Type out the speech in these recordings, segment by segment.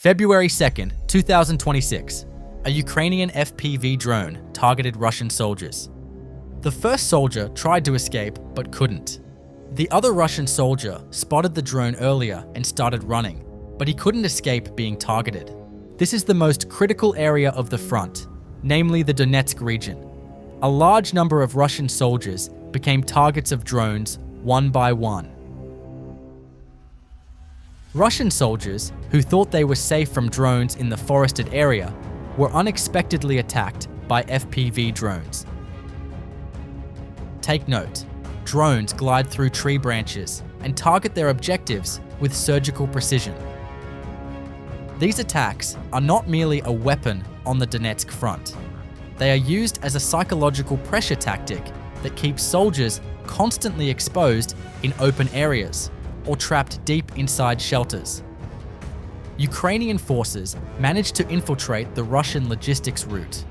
February 2nd, 2026. A Ukrainian FPV drone targeted Russian soldiers. The first soldier tried to escape but couldn't. The other Russian soldier spotted the drone earlier and started running, but he couldn't escape being targeted. This is the most critical area of the front, namely the Donetsk region. A large number of Russian soldiers became targets of drones one by one. Russian soldiers, who thought they were safe from drones in the forested area, were unexpectedly attacked by FPV drones. Take note, drones glide through tree branches and target their objectives with surgical precision. These attacks are not merely a weapon on the Donetsk front. They are used as a psychological pressure tactic that keeps soldiers constantly exposed in open areas or trapped deep inside shelters. Ukrainian forces managed to infiltrate the Russian logistics route.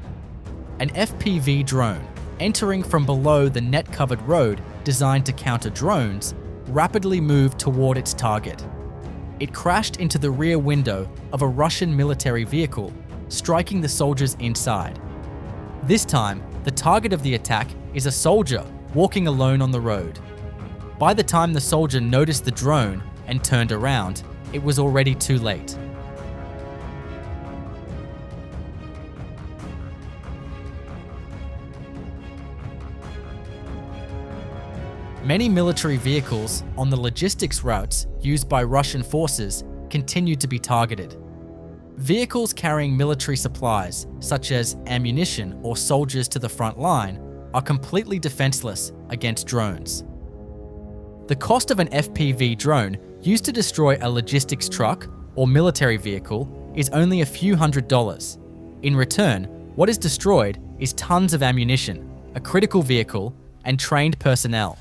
An FPV drone, entering from below the net-covered road designed to counter drones, rapidly moved toward its target. It crashed into the rear window of a Russian military vehicle, striking the soldiers inside. This time, the target of the attack is a soldier walking alone on the road. By the time the soldier noticed the drone and turned around, it was already too late. Many military vehicles on the logistics routes used by Russian forces continued to be targeted. Vehicles carrying military supplies, such as ammunition or soldiers to the front line, are completely defenseless against drones. The cost of an FPV drone used to destroy a logistics truck or military vehicle is only a few $100s. In return, what is destroyed is tons of ammunition, a critical vehicle, and trained personnel.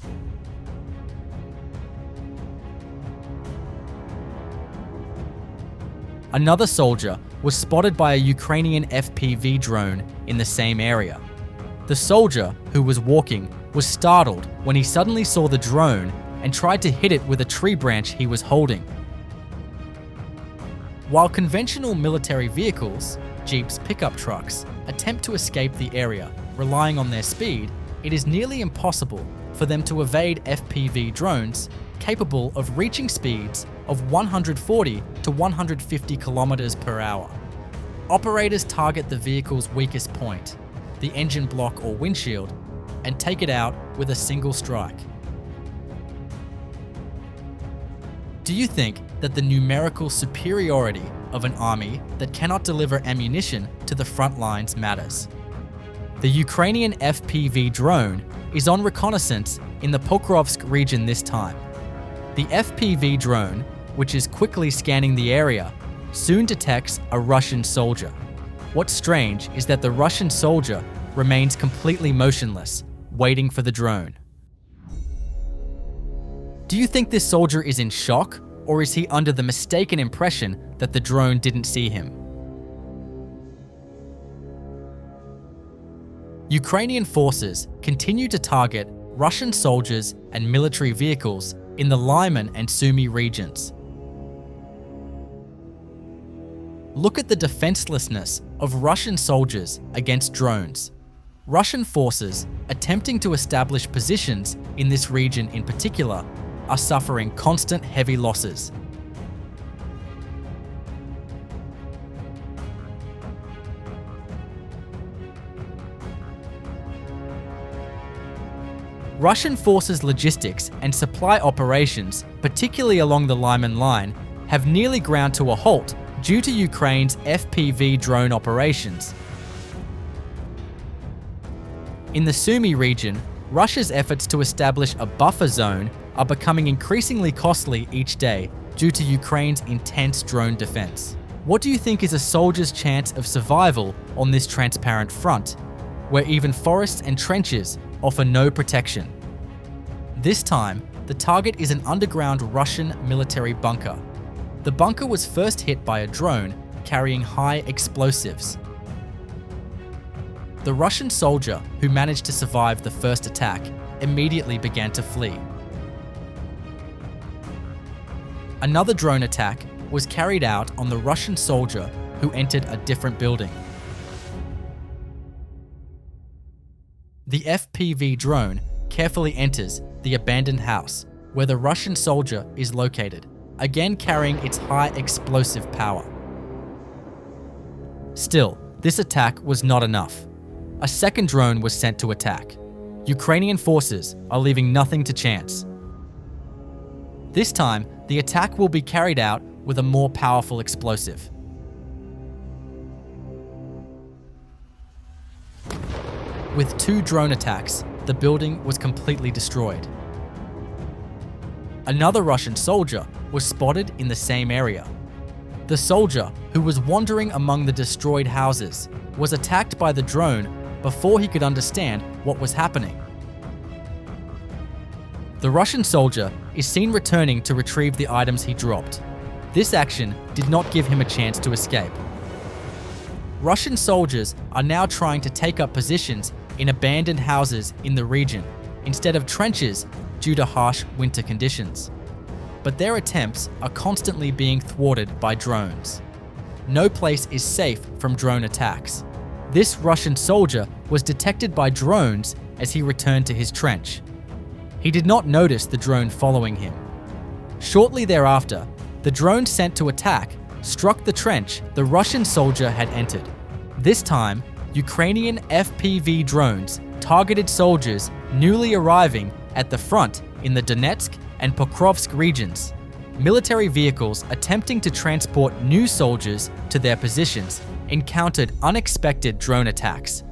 Another soldier was spotted by a Ukrainian FPV drone in the same area. The soldier, who was walking, was startled when he suddenly saw the drone and tried to hit it with a tree branch he was holding. While conventional military vehicles, jeeps, pickup trucks, attempt to escape the area relying on their speed, it is nearly impossible for them to evade FPV drones capable of reaching speeds of 140 to 150 kilometers per hour. Operators target the vehicle's weakest point, the engine block or windshield, and take it out with a single strike. Do you think that the numerical superiority of an army that cannot deliver ammunition to the front lines matters? The Ukrainian FPV drone is on reconnaissance in the Pokrovsk region this time. The FPV drone, which is quickly scanning the area, soon detects a Russian soldier. What's strange is that the Russian soldier remains completely motionless, waiting for the drone. Do you think this soldier is in shock, or is he under the mistaken impression that the drone didn't see him? Ukrainian forces continue to target Russian soldiers and military vehicles in the Lyman and Sumy regions. Look at the defenselessness of Russian soldiers against drones. Russian forces attempting to establish positions in this region in particular are suffering constant heavy losses. Russian forces' logistics and supply operations, particularly along the Lyman line, have nearly ground to a halt due to Ukraine's FPV drone operations. In the Sumy region, Russia's efforts to establish a buffer zone are becoming increasingly costly each day due to Ukraine's intense drone defense. What do you think is a soldier's chance of survival on this transparent front, where even forests and trenches offer no protection? This time, the target is an underground Russian military bunker. The bunker was first hit by a drone carrying high explosives. The Russian soldier who managed to survive the first attack immediately began to flee. Another drone attack was carried out on the Russian soldier who entered a different building. The FPV drone carefully enters the abandoned house where the Russian soldier is located, again carrying its high explosive power. Still, this attack was not enough. A second drone was sent to attack. Ukrainian forces are leaving nothing to chance. This time, the attack will be carried out with a more powerful explosive. With 2 drone attacks, the building was completely destroyed. Another Russian soldier was spotted in the same area. The soldier, who was wandering among the destroyed houses, was attacked by the drone before he could understand what was happening. The Russian soldier is seen returning to retrieve the items he dropped. This action did not give him a chance to escape. Russian soldiers are now trying to take up positions in abandoned houses in the region instead of trenches due to harsh winter conditions. But their attempts are constantly being thwarted by drones. No place is safe from drone attacks. This Russian soldier was detected by drones as he returned to his trench. He did not notice the drone following him. Shortly thereafter, the drone sent to attack struck the trench the Russian soldier had entered. This time, Ukrainian FPV drones targeted soldiers newly arriving at the front in the Donetsk and Pokrovsk regions. Military vehicles attempting to transport new soldiers to their positions encountered unexpected drone attacks.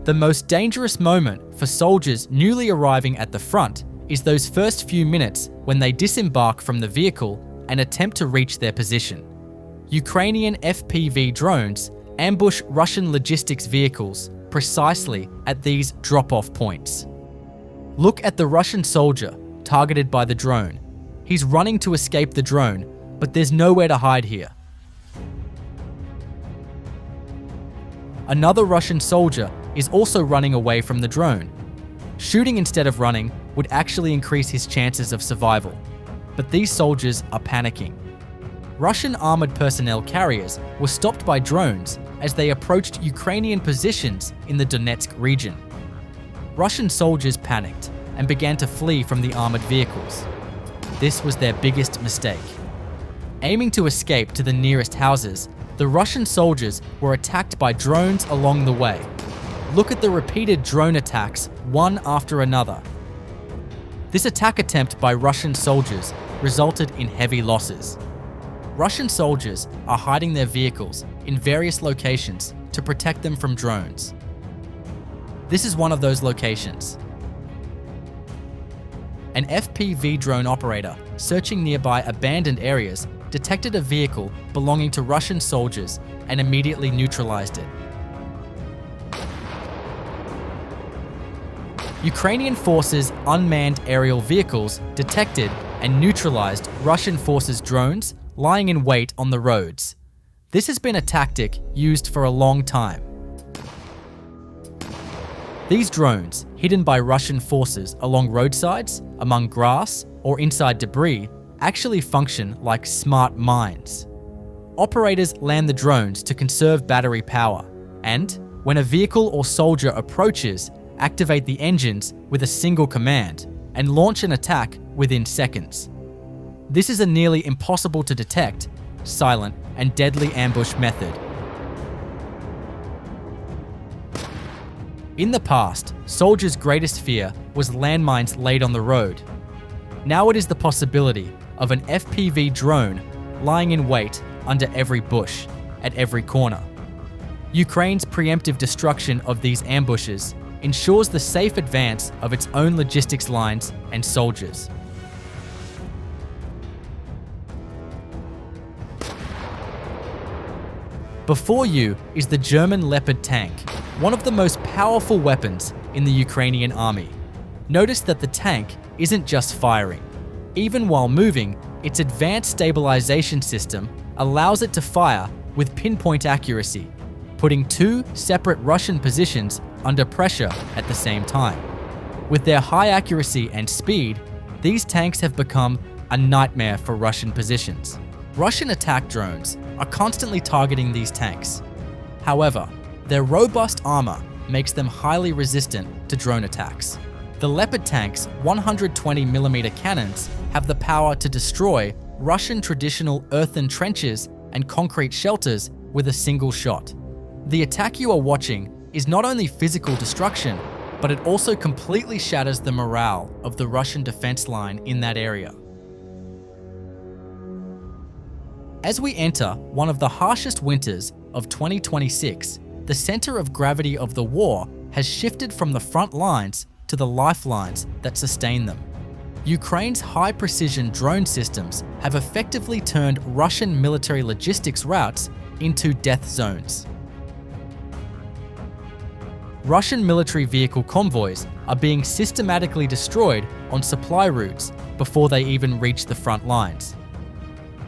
The most dangerous moment for soldiers newly arriving at the front is those first few minutes when they disembark from the vehicle and attempt to reach their position. Ukrainian FPV drones ambush Russian logistics vehicles precisely at these drop-off points. Look at the Russian soldier targeted by the drone. He's running to escape the drone, but there's nowhere to hide here. Another Russian soldier is also running away from the drone. Shooting instead of running would actually increase his chances of survival, but these soldiers are panicking. Russian armored personnel carriers were stopped by drones as they approached Ukrainian positions in the Donetsk region. Russian soldiers panicked and began to flee from the armored vehicles. This was their biggest mistake. Aiming to escape to the nearest houses, the Russian soldiers were attacked by drones along the way. Look at the repeated drone attacks, one after another. This attack attempt by Russian soldiers resulted in heavy losses. Russian soldiers are hiding their vehicles in various locations to protect them from drones. This is one of those locations. An FPV drone operator searching nearby abandoned areas detected a vehicle belonging to Russian soldiers and immediately neutralized it. Ukrainian forces' unmanned aerial vehicles detected and neutralized Russian forces' drones lying in wait on the roads. This has been a tactic used for a long time. These drones, hidden by Russian forces along roadsides, among grass, or inside debris, actually function like smart mines. Operators land the drones to conserve battery power, and, when a vehicle or soldier approaches, activate the engines with a single command and launch an attack within seconds. This is a nearly impossible to detect, silent, and deadly ambush method. In the past, soldiers' greatest fear was landmines laid on the road. Now it is the possibility of an FPV drone lying in wait under every bush, at every corner. Ukraine's preemptive destruction of these ambushes ensures the safe advance of its own logistics lines and soldiers. Before you is the German Leopard tank, one of the most powerful weapons in the Ukrainian army. Notice that the tank isn't just firing. Even while moving, its advanced stabilization system allows it to fire with pinpoint accuracy, putting 2 separate Russian positions under pressure at the same time. With their high accuracy and speed, these tanks have become a nightmare for Russian positions. Russian attack drones are constantly targeting these tanks. However, their robust armor makes them highly resistant to drone attacks. The Leopard tank's 120mm cannons have the power to destroy Russian traditional earthen trenches and concrete shelters with a single shot. The attack you are watching is not only physical destruction, but it also completely shatters the morale of the Russian defense line in that area. As we enter one of the harshest winters of 2026, the center of gravity of the war has shifted from the front lines to the lifelines that sustain them. Ukraine's high-precision drone systems have effectively turned Russian military logistics routes into death zones. Russian military vehicle convoys are being systematically destroyed on supply routes before they even reach the front lines.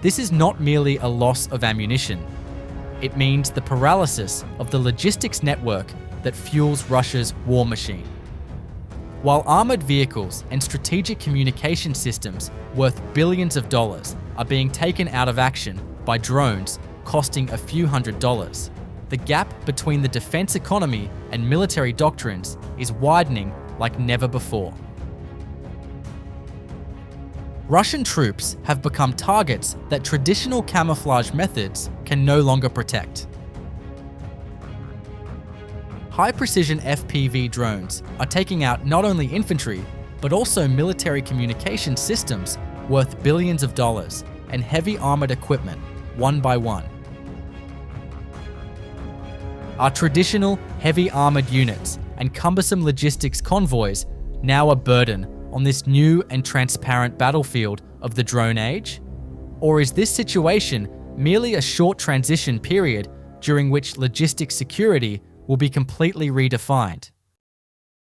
This is not merely a loss of ammunition. It means the paralysis of the logistics network that fuels Russia's war machine. While armored vehicles and strategic communication systems worth billions of dollars are being taken out of action by drones costing a few $100s, the gap between the defense economy and military doctrines is widening like never before. Russian troops have become targets that traditional camouflage methods can no longer protect. High-precision FPV drones are taking out not only infantry, but also military communication systems worth billions of dollars and heavy armored equipment, one by one. Our traditional heavy armored units and cumbersome logistics convoys now a burden on this new and transparent battlefield of the drone age? Or is this situation merely a short transition period during which logistics security will be completely redefined?